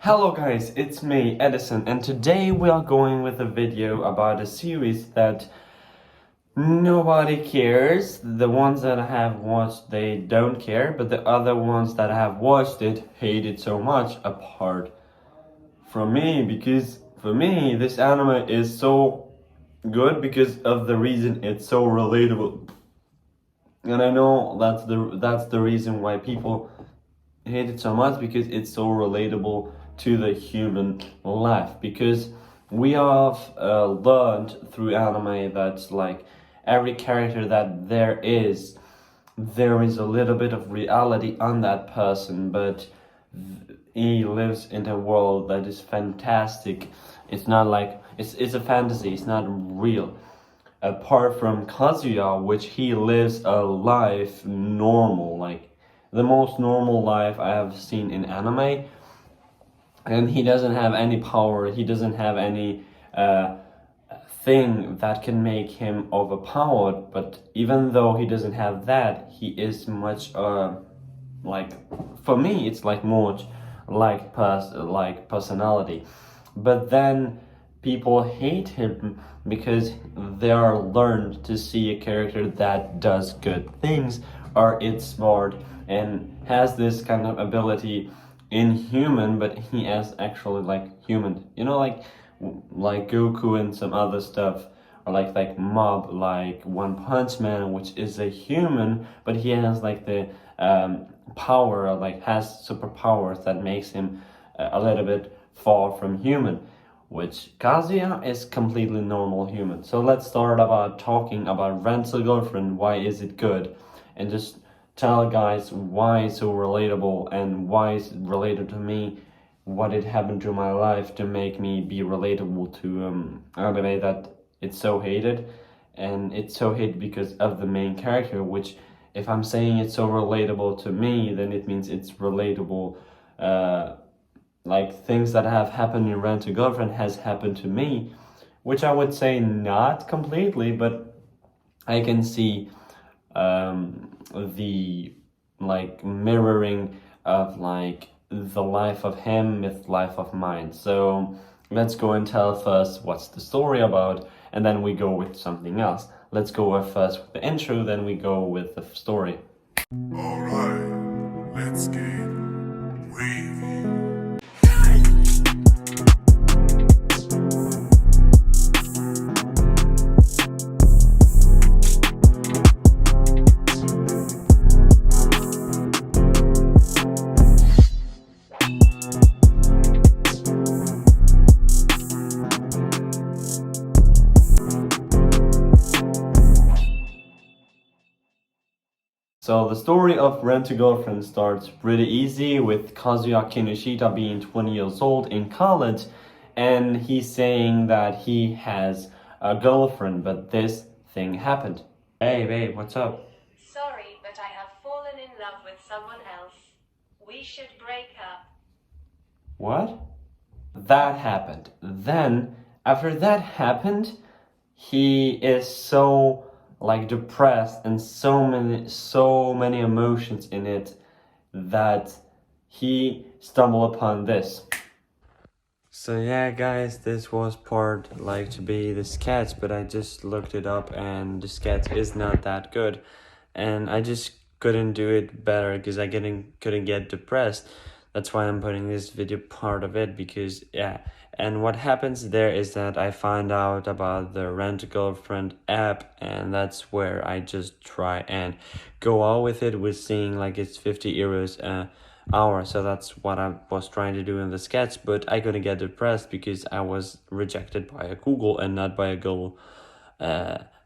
Hello guys, it's me, Edison, and today we are going with a video about a series that nobody cares. The ones that I have watched, they don't care, but the other ones that I have watched it, hate it so much, apart from me, because for me, this anime is so good because of the reason it's so relatable. And I know that's the reason why people hate it so much, because it's so relatable to the human life. Because we have learned through anime that like every character that there is a little bit of reality on that person, but he lives in a world that is fantastic. It's not like it's a fantasy, it's not real. Apart from Kazuya, which he lives a life normal, like the most normal life I have seen in anime, and he doesn't have any power, he doesn't have any thing that can make him overpowered, but even though he doesn't have that, he is much like, for me it's like more like personality. But then people hate him because they are learned to see a character that does good things, or it's smart and has this kind of ability in human, but he is actually like human, you know, like Goku and some other stuff, or like Mob, like One Punch Man, which is a human, but he has like the power, like has superpowers that makes him a little bit far from human, which Kazuya is completely normal human. So let's start about talking about Rent a Girlfriend. Why is it good? And just tell guys why it's so relatable and why it's related to me, what it happened to my life to make me be relatable to anime that it's so hated. And it's so hated because of the main character, which if I'm saying it's so relatable to me, then it means it's relatable, like things that have happened in Rent a Girlfriend has happened to me, which I would say not completely, but I can see the like mirroring of like the life of him with life of mine. So let's go and tell first what's the story about, and then we go with something else. Let's go first with the intro, then we go with the story. Alright, let's get wavy. So the story of Rent a Girlfriend starts pretty easy with Kazuya Kinoshita being 20 years old in college, and he's saying that he has a girlfriend, but this thing happened. Hey babe, what's up? Sorry, but I have fallen in love with someone else. We should break up. What? That happened. Then, after that happened, he is so like depressed and so many emotions in it that he stumbled upon this. So yeah guys, this was part like to be the sketch, but I just looked it up and the sketch is not that good, and I just couldn't do it better because I couldn't get depressed. That's why I'm putting this video part of it, because yeah. And what happens there is that I find out about the Rent a Girlfriend app, and that's where I just try and go out with it, with seeing like it's 50 euros an hour. So that's what I was trying to do in the sketch, but I couldn't get depressed because I was rejected by a Google and not by a girl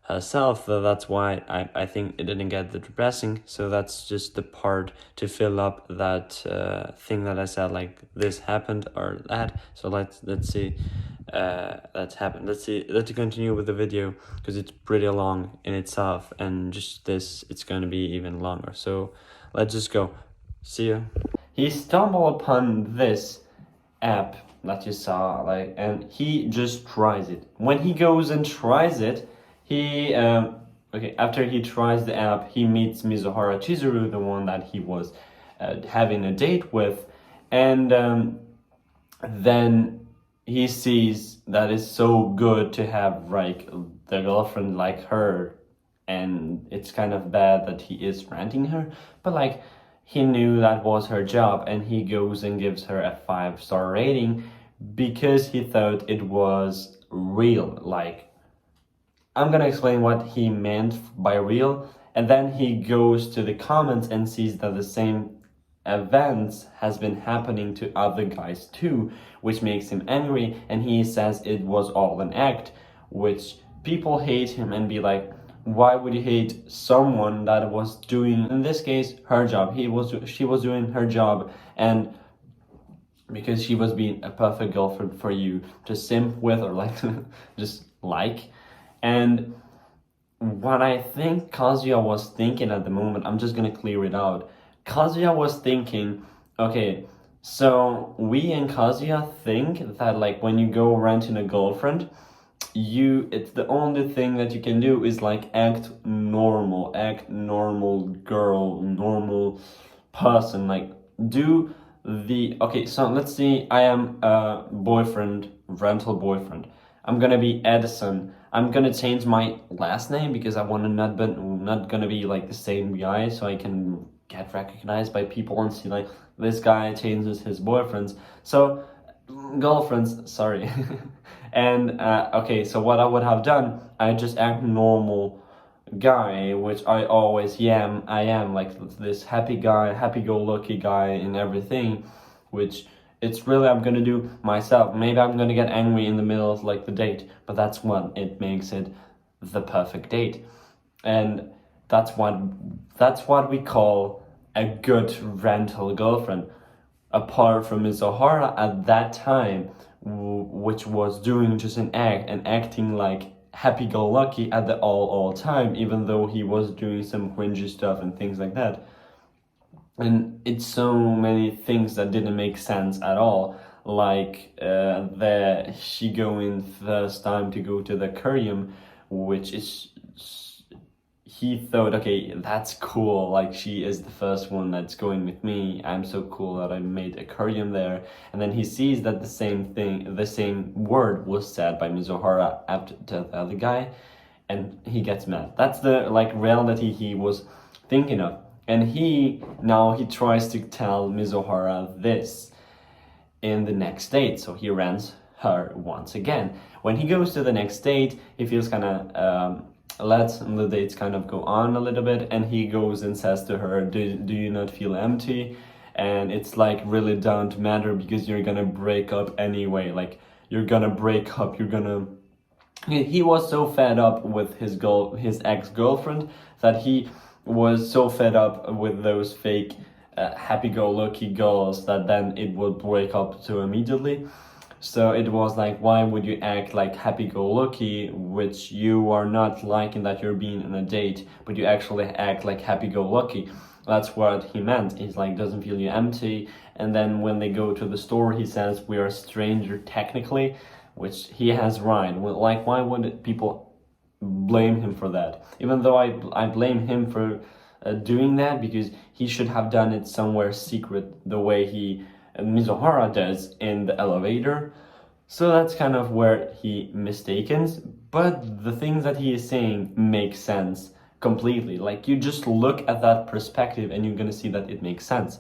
herself. So that's why I think it didn't get the depressing. So that's just the part to fill up that thing that I said, like this happened or that. So let's see that's happened. Let's continue with the video, because it's pretty long in itself, and just this, it's going to be even longer. So let's just go. See you. He stumbled upon this app that you saw, like, and he just tries it. When he goes and tries it, he after he tries the app, he meets Mizuhara Chizuru, the one that he was having a date with, and then he sees that it's so good to have like the girlfriend like her, and it's kind of bad that he is renting her, but like he knew that was her job, and he goes and gives her a 5-star rating because he thought it was real. Like, I'm gonna explain what he meant by real, and then he goes to the comments and sees that the same events has been happening to other guys too, which makes him angry, and he says it was all an act, which people hate him and be like, why would you hate someone that was doing, in this case, her job? She was doing her job, and because she was being a perfect girlfriend for you to simp with, or like just like. And what I think Kazuya was thinking at the moment, I'm just gonna clear it out. Kazuya was thinking, okay, so we and Kazuya think that like when you go renting a girlfriend, it's the only thing that you can do is like act normal girl, normal person, like do okay, so let's see, I am a rental boyfriend. I'm gonna be Edison. I'm gonna change my last name because I want to not gonna be like the same guy, so I can get recognized by people and see like this guy changes his boyfriends. So girlfriends, sorry. And okay, so what I would have done, I just act normal guy, which I always am. I am like this happy guy, happy-go-lucky guy in everything, which it's really I'm gonna do myself. Maybe I'm gonna get angry in the middle of like the date, but that's what it makes it the perfect date. And that's what we call a good rental girlfriend. Apart from Mizuhara at that time, which was doing just an act and acting like happy-go-lucky at the all time, even though he was doing some cringy stuff and things like that. And it's so many things that didn't make sense at all, like she going first time to go to the aquarium, which is, he thought, okay, that's cool, like she is the first one that's going with me, I'm so cool that I made aquarium there. And then he sees that the same word was said by Mizuhara after the other guy, and he gets mad. That's the like reality he was thinking of. And he tries to tell Mizuhara this in the next date, so he rents her once again. When he goes to the next date, he feels kind of lets the dates kind of go on a little bit, and he goes and says to her, do you not feel empty? And it's like, really don't matter because you're gonna break up anyway, like you're gonna break up, he was so fed up with his ex-girlfriend that he was so fed up with those fake happy-go-lucky girls that then it would break up so immediately. So it was like, why would you act like happy-go-lucky, which you are not liking that you're being on a date, but you actually act like happy-go-lucky. That's what he meant. He's like, doesn't feel you empty. And then when they go to the store, he says, we are a stranger technically, which he has right. Like, why would people blame him for that? Even though I blame him for doing that, because he should have done it somewhere secret, the way Mizuhara does in the elevator. So that's kind of where he mistakens, but the things that he is saying make sense completely. Like, you just look at that perspective and you're gonna see that it makes sense.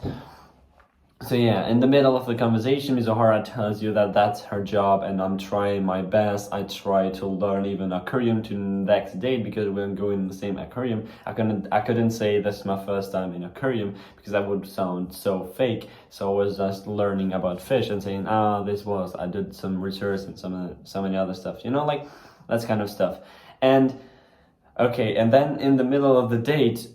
So yeah, in the middle of the conversation, Mizuhara tells you that that's her job and I'm trying my best. I try to learn even aquarium to the next date because we're going in the same aquarium. I couldn't say this is my first time in aquarium because that would sound so fake. So I was just learning about fish and saying, I did some research and so many other stuff, like that's kind of stuff. And okay, and then in the middle of the date,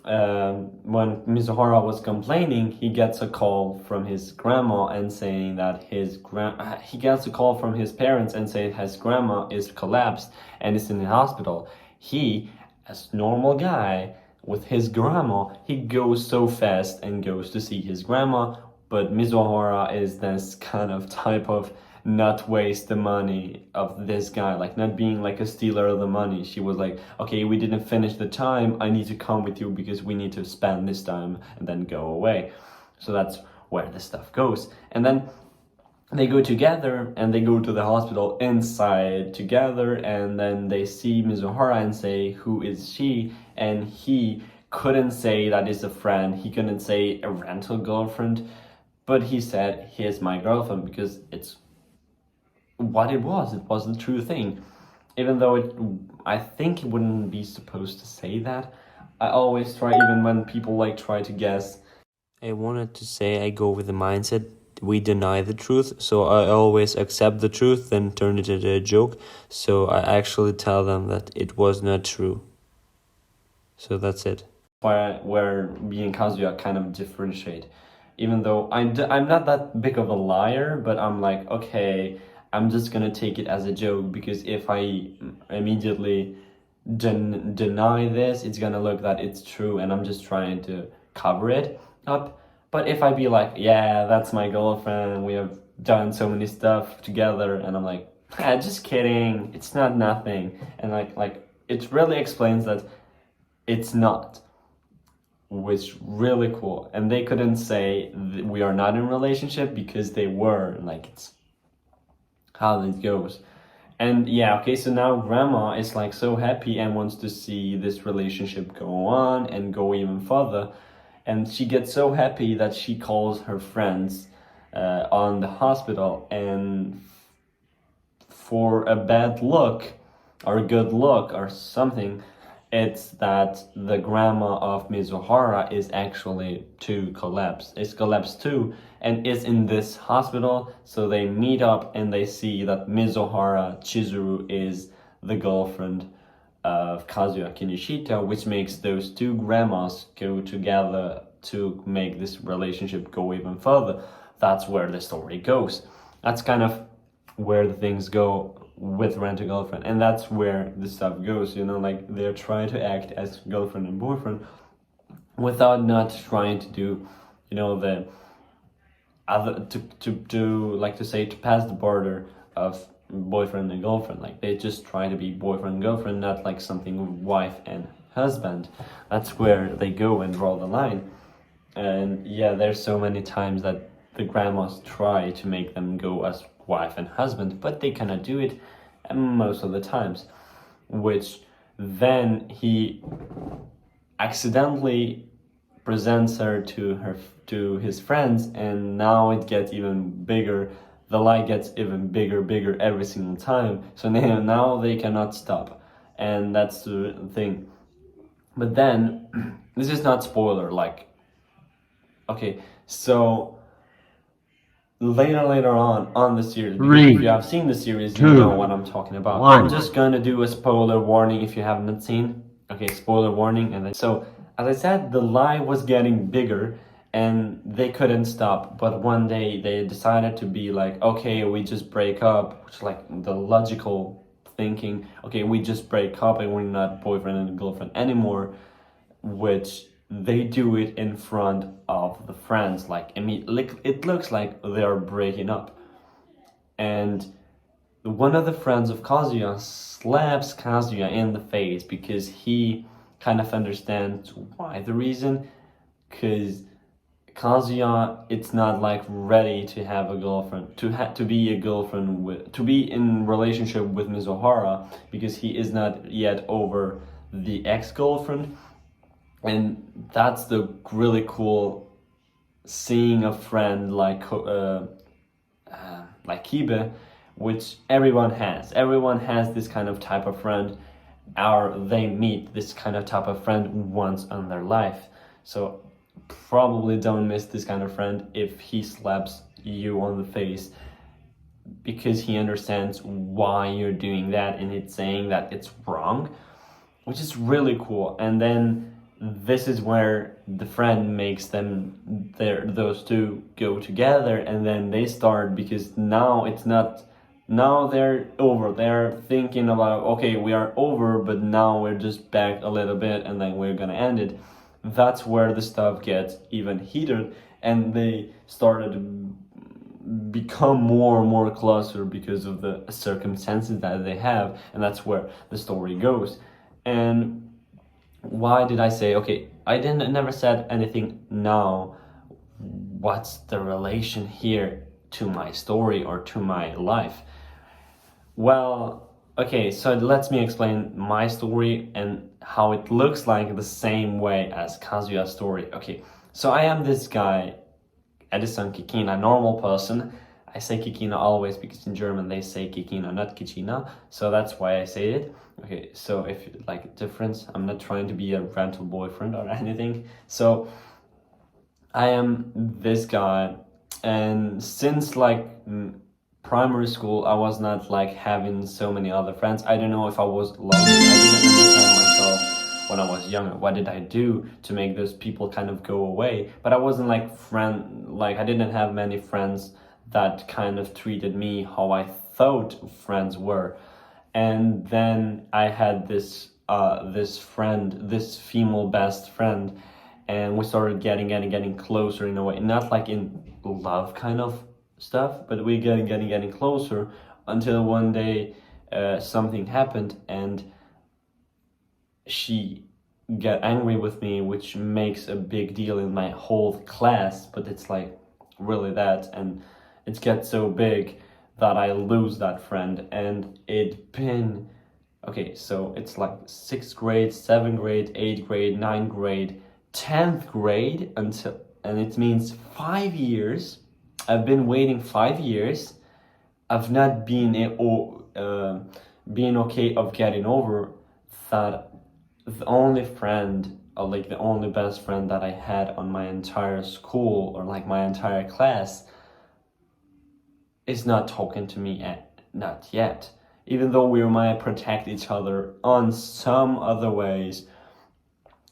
when Mizuhara was complaining, he gets a call from his grandma and saying that he gets a call from his parents and saying his grandma is collapsed and is in the hospital. He, as normal guy with his grandma, he goes so fast and goes to see his grandma, but Mizuhara is this kind of type of not waste the money of this guy, like not being like a stealer of the money. She was like, okay, we didn't finish the time, I need to come with you because we need to spend this time and then go away. So that's where the stuff goes. And then they go together and they go to the hospital inside together, and then they see Mizuhara and say, who is she? And he couldn't say that is a friend, he couldn't say a rental girlfriend, but he said, here's my girlfriend, because it's what it was the true thing. Even though I think it wouldn't be supposed to say that. I always try, even when people like try to guess, I wanted to say I go with the mindset we deny the truth, so I always accept the truth, then turn it into a joke, so I actually tell them that it was not true. So that's it. Where me and Kazuya kind of differentiate. Even though I'm not that big of a liar, but I'm like, okay, I'm just gonna take it as a joke, because if I immediately deny this, it's gonna look that it's true and I'm just trying to cover it up. But if I be like, yeah, that's my girlfriend, we have done so many stuff together, and I'm like, just kidding, it's not nothing, and like it really explains that it's not, which really cool. And they couldn't say we are not in a relationship because they were, like, it's how it goes. And yeah, okay, so now grandma is like so happy and wants to see this relationship go on and go even further. And she gets so happy that she calls her friends on the hospital, and for a bad look or a good look or something, it's that the grandma of Mizuhara is actually is collapsed too, and is in this hospital. So they meet up and they see that Mizuhara Chizuru is the girlfriend of Kazuya Kinoshita, which makes those two grandmas go together to make this relationship go even further. That's where the story goes. That's kind of where the things go with Rent-A-Girlfriend, and that's where the stuff goes, you know, like they're trying to act as girlfriend and boyfriend without not trying to do, you know, the other to like to say to pass the border of boyfriend and girlfriend. Like they just try to be boyfriend and girlfriend, not like something wife and husband. That's where they go and draw the line. And yeah, there's so many times that the grandmas try to make them go as wife and husband, but they cannot do it most of the times, which then he accidentally presents her to his friends, and now it gets even bigger. The lie gets even bigger every single time, so now they cannot stop, and that's the thing. But then this is not spoiler, like, okay, so later on the series, because if you have seen the series, you know what I'm talking about. I'm just gonna do a spoiler warning if you haven't seen. Okay, spoiler warning. And then, so as I said, the lie was getting bigger and they couldn't stop. But one day they decided to be like, okay, we just break up, which is like the logical thinking. Okay, we just break up and we're not boyfriend and girlfriend anymore, which they do it in front of the friends. Like, I mean, it looks like they are breaking up. And one of the friends of Kazuya slaps Kazuya in the face because he kind of understands why. The reason, because Kazuya, it's not like ready to have a girlfriend, to be a girlfriend with, to be in relationship with Mizuhara, because he is not yet over the ex-girlfriend. And that's the really cool seeing a friend like Kibe, which everyone has. Everyone has this kind of type of friend, or they meet this kind of type of friend once in their life. So probably don't miss this kind of friend if he slaps you on the face, because he understands why you're doing that and it's saying that it's wrong, which is really cool. And then this is where the friend makes them, those two go together, and then they start, because now it's not, now they're over, they're thinking about, okay, we are over, but now we're just back a little bit and then we're gonna end it. That's where the stuff gets even heated, and they started to become more and more closer because of the circumstances that they have, and that's where the story goes. And why did I say, okay, I never said anything now, what's the relation here? to my story or to my life. Well, okay, so let me explain my story and how it looks like the same way as Kazuya's story. Okay, so I am this guy, Edison Kikina, normal person. I say Kikina always because in German they say Kikina, not Kikina, so that's why I say it. Okay, so if you like difference, I'm not trying to be a rental boyfriend or anything. So I am this guy, and since like primary school, I was not like having so many other friends. I don't know if I was lonely. I didn't understand myself when I was younger. What did I do to make those people kind of go away? But I wasn't like I didn't have many friends that kind of treated me how I thought friends were. And then I had this friend, this female best friend, and we started getting closer in a way, not like in love kind of stuff, but we getting closer until one day something happened and she got angry with me, which makes a big deal in my whole class, but it's like really that, and it gets so big that I lose that friend. And it been okay, so it's like 6th grade, 7th grade, 8th grade, 9th grade, 10th grade, until, and it means 5 years. I've been waiting 5 years. I've not been being okay of getting over that the only friend, or like the only best friend that I had on my entire school or like my entire class, is not talking to me not yet. Even though we might protect each other on some other ways,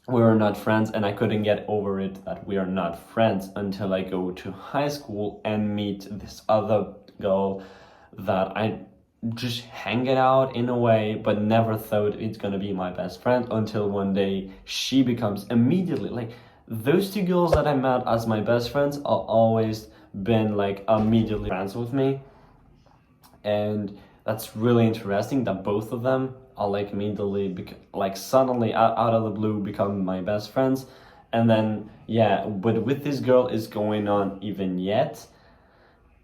we were not friends, and I couldn't get over it that we are not friends until I go to high school and meet this other girl that I just hang it out in a way, but never thought it's gonna be my best friend, until one day she becomes immediately like, those two girls that I met as my best friends are always been like immediately friends with me. And that's really interesting that both of them are like immediately like suddenly out of the blue become my best friends. And then yeah, but with this girl is going on even yet.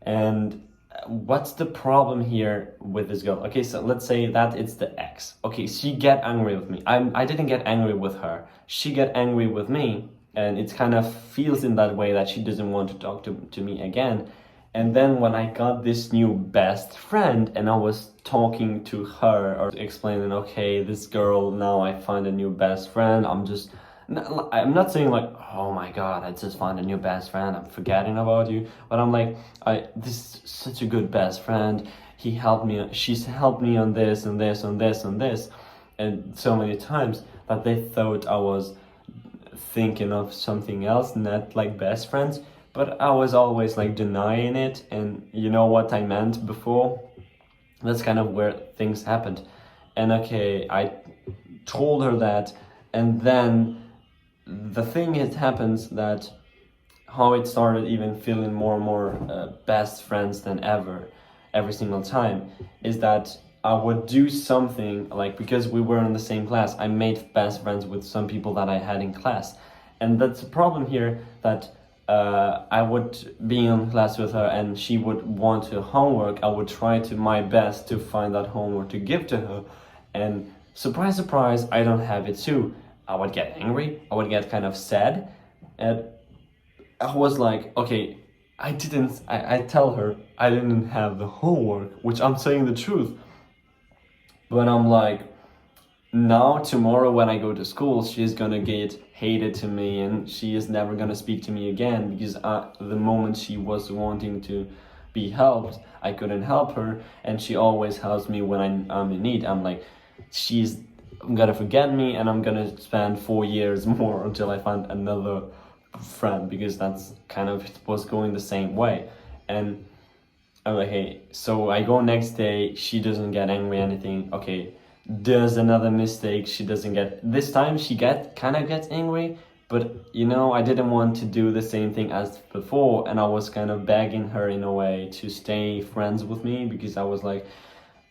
And what's the problem here with this girl? Okay, so let's say that it's the ex. Okay, she get angry with me. I didn't get angry with her. She get angry with me, and it kind of feels in that way that she doesn't want to talk to me again. And then when I got this new best friend and I was talking to her or explaining, okay, this girl, now I find a new best friend, I'm not saying like, oh my god, I just found a new best friend, I'm forgetting about you, but I'm like, this is such a good best friend, she's helped me on this and this and this and this, and so many times that they thought I was thinking of something else, not like best friends. But I was always like denying it, and you know what I meant before? That's kind of where things happened. And okay, I told her that, and then the thing it happens that how it started even feeling more and more best friends than ever, every single time, is that I would do something, like because we were in the same class, I made best friends with some people that I had in class. And that's the problem here, that I would be in class with her and she would want to homework. I would try to my best to find that homework to give to her, and surprise, surprise, I don't have it too. I would get angry, I would get kind of sad, and I was like, okay, I tell her I didn't have the homework, which I'm saying the truth. But I'm like, now tomorrow when I go to school, she's gonna get hated to me and she is never gonna speak to me again, because the moment she was wanting to be helped, I couldn't help her, and she always helps me when I'm in need. I'm like, she's gonna forget me, and I'm gonna spend 4 years more until I find another friend, because that's kind of was going the same way. And I'm like, hey, so I go next day, she doesn't get angry, anything. Okay, does another mistake, she doesn't get, this time she kind of gets angry, but you know, I didn't want to do the same thing as before, and I was kind of begging her in a way to stay friends with me, because I was like,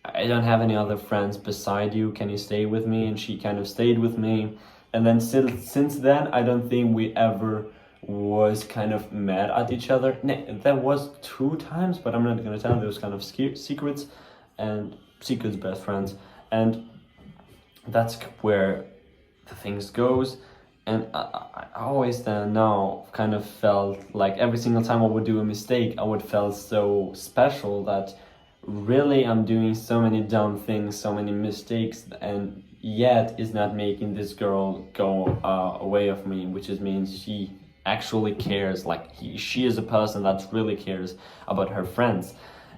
I don't have any other friends beside you, can you stay with me? And she kind of stayed with me. And then since then, I don't think we ever was kind of mad at each other. There was 2 times, but I'm not gonna tell those kind of secrets, and secrets best friends, and that's where the things goes. And I always then now kind of felt like every single time I would do a mistake, I would feel so special that really I'm doing so many dumb things, so many mistakes, and yet is not making this girl go away of me, which is means she actually cares. Like she is a person that really cares about her friends,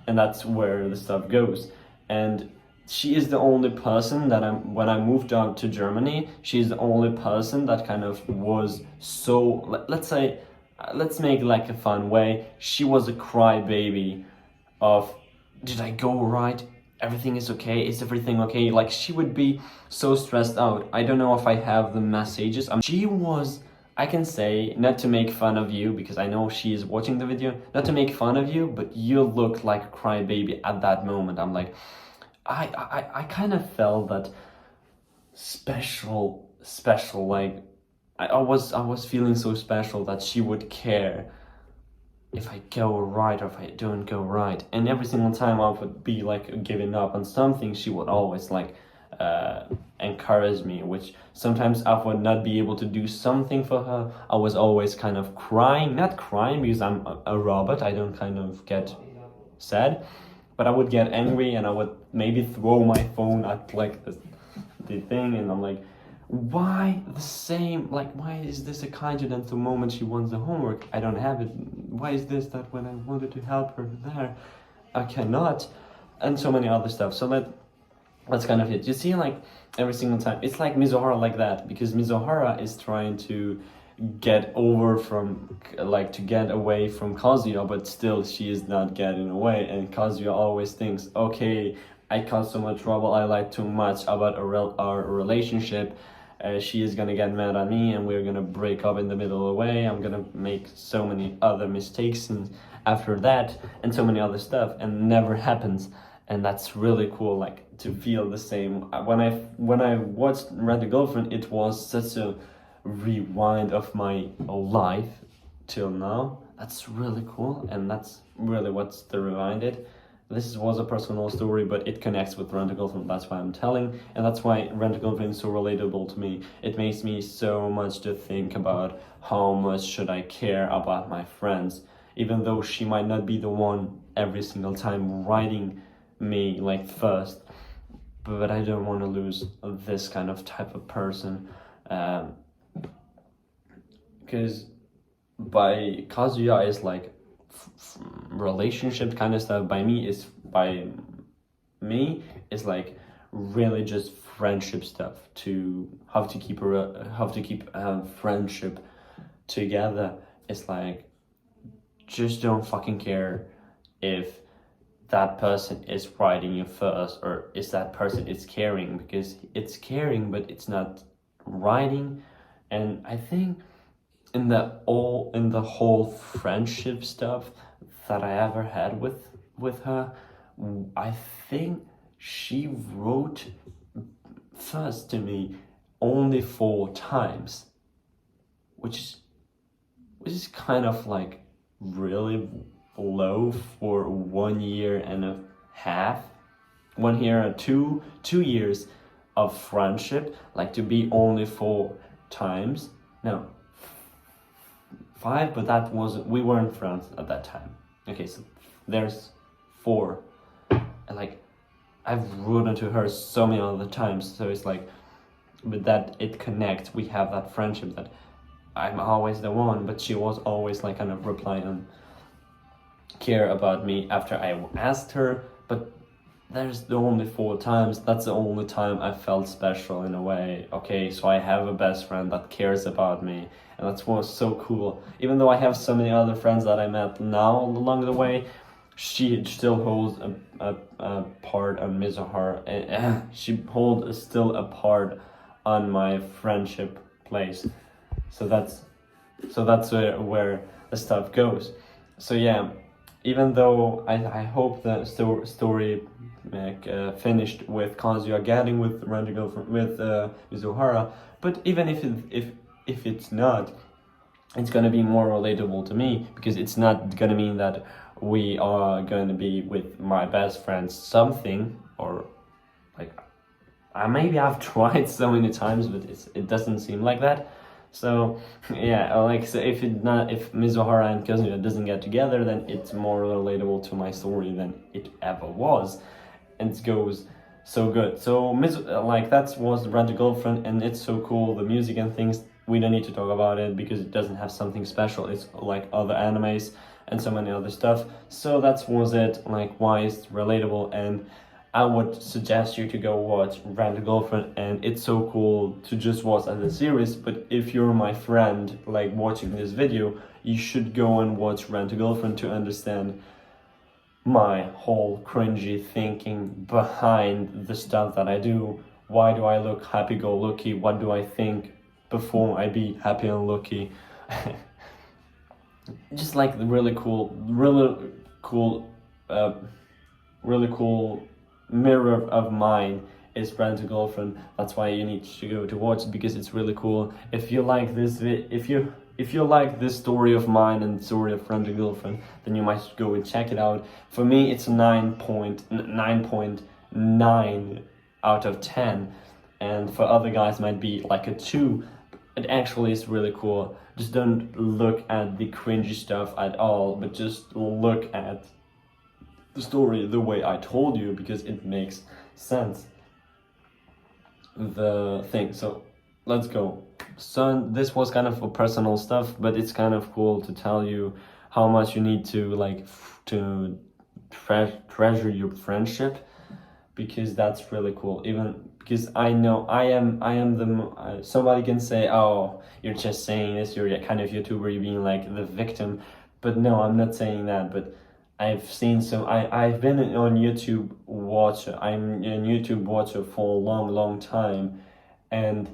and that's where the stuff goes. And she is the only person that when I moved out to Germany, she's the only person that kind of was so, let's say, let's make like a fun way. She was a crybaby of, did I go right? Everything is okay? Is everything okay? Like she would be so stressed out. I don't know if I have the messages. She was, I can say, not to make fun of you, because I know she is watching the video, not to make fun of you, but you looked like a crybaby at that moment. I'm like, I kind of felt that special, like I was feeling so special that she would care if I go right or if I don't go right. And every single time I would be like giving up on something, she would always like encourage me, which sometimes I would not be able to do something for her. I was always kind of crying, not crying because I'm a robot, I don't kind of get sad, but I would get angry and I would maybe throw my phone at like the thing, and I'm like, why the same, like why is this a coincidence the moment she wants the homework I don't have it? Why is this that when I wanted to help her there I cannot? And so many other stuff. So that's kind of it. You see, like every single time it's like Mizuhara like that, because Mizuhara is trying to get over from, like, to get away from Kazuya, but still she is not getting away, and Kazuya always thinks, okay, I caused so much trouble, I lied too much about our relationship, she is gonna get mad at me and we're gonna break up in the middle of the way, I'm gonna make so many other mistakes and after that, and so many other stuff, and never happens. And that's really cool, like to feel the same. When I watched Rent a Girlfriend, it was such a rewind of my life till now. That's really cool, and that's really what's the rewinded. This was a personal story, but it connects with Rent a Girlfriend. That's why I'm telling, and that's why Rent a Girlfriend is so relatable to me. It makes me so much to think about how much should I care about my friends, even though she might not be the one every single time writing me like first, but I don't want to lose this kind of type of person, because by Kazuya is like relationship kind of stuff, by me is like really just friendship stuff, to how to keep a friendship together. It's like, just don't fucking care if that person is writing you first, or is that person is caring, because it's caring but it's not writing. And I think in the whole friendship stuff that I ever had with her, I think she wrote first to me only 4 times, which is kind of like really low for 1 year and a half, 1 year and 2 years of friendship, like to be only 4 times, no, 5, but that wasn't, we weren't friends at that time. Okay, so there's 4, and like I've written to her so many other times, so it's like, but that it connects, we have that friendship that I'm always the one, but she was always like kind of replying and care about me after I asked her. But there's the only 4 times, that's the only time I felt special in a way. Okay, so I have a best friend that cares about me, and that's what's so cool. Even though I have so many other friends that I met now along the way, she still holds a part on Mizuhara, and she holds still a part on my friendship place. So that's where the stuff goes. So yeah, even though I hope the story finished with Kazuya getting with Ranjigo with Mizuhara, but even if it's not, it's gonna be more relatable to me, because it's not gonna mean that we are gonna be with my best friend something, or like maybe I've tried so many times, but it doesn't seem like that. So yeah, like, so if Mizuhara and Kazuya doesn't get together, then it's more relatable to my story than it ever was, and it goes so good. So like, that was Rent a Girlfriend, and it's so cool. The music and things, we don't need to talk about it because it doesn't have something special. It's like other animes and so many other stuff. So that was it, like why it's relatable, and I would suggest you to go watch Rent a Girlfriend, and it's so cool to just watch as a series. But if you're my friend, like watching this video, you should go and watch Rent a Girlfriend to understand my whole cringy thinking behind the stuff that I do. Why do I look happy-go-lucky? What do I think before I be happy and lucky? Just like the really cool mirror of mine is Rent a Girlfriend. That's why you need to go to watch it, because it's really cool. If you like this if you like this story of mine and the story of Rent a Girlfriend, then you might go and check it out. For me, it's a 9.9 out of 10, and for other guys might be like a 2. It actually is really cool. Just don't look at the cringy stuff at all, but just look at the story the way I told you, because it makes sense. The thing. So let's go. So this was kind of for personal stuff, but it's kind of cool to tell you how much you need to like to treasure your friendship, because that's really cool. Even because I know I am the somebody can say, oh, you're just saying this, you're a kind of YouTuber, you're being like the victim, but no, I'm not saying that. But I've seen some. I've been on YouTube watcher. I'm a YouTube watcher for a long time, and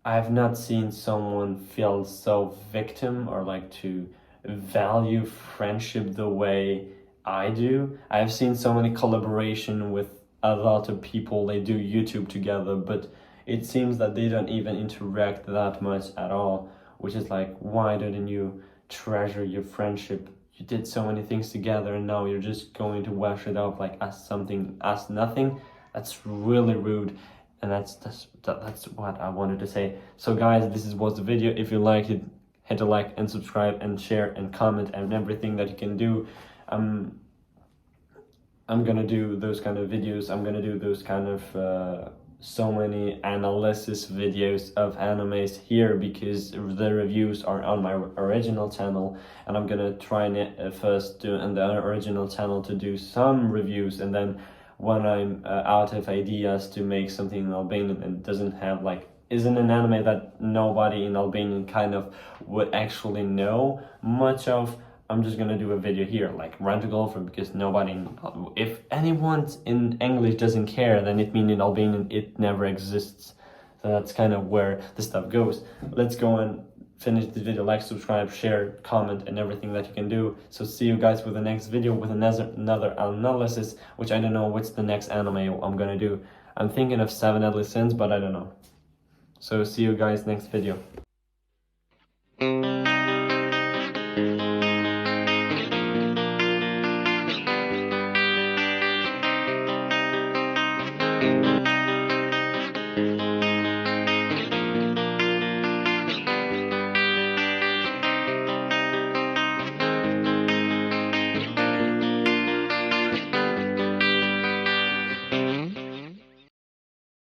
I've not seen someone feel so victim or like to value friendship the way I do. I've seen so many collaboration with a lot of people. They do YouTube together, but it seems that they don't even interact that much at all. Which is like, why didn't you treasure your friendship? You did so many things together, and now you're just going to wash it off like as nothing. That's really rude, and that's what I wanted to say. So guys, this was the video. If you liked it, hit a like and subscribe and share and comment and everything that you can do. I'm gonna do those kind of videos. I'm gonna do those kind of so many analysis videos of animes here, because the reviews are on my original channel, and I'm gonna try first do on the original channel to do some reviews, and then when I'm out of ideas to make something in Albanian and doesn't have like isn't an anime that nobody in Albanian kind of would actually know much of, I'm just gonna do a video here, like Rent a Girlfriend, because nobody, if anyone in English doesn't care, then it means in Albanian it never exists. So that's kind of where the stuff goes. Let's go and finish this video. Like, subscribe, share, comment, and everything that you can do. So see you guys with the next video with another analysis, which I don't know what's the next anime I'm gonna do. I'm thinking of 7 Deadly Sins, but I don't know. So see you guys next video.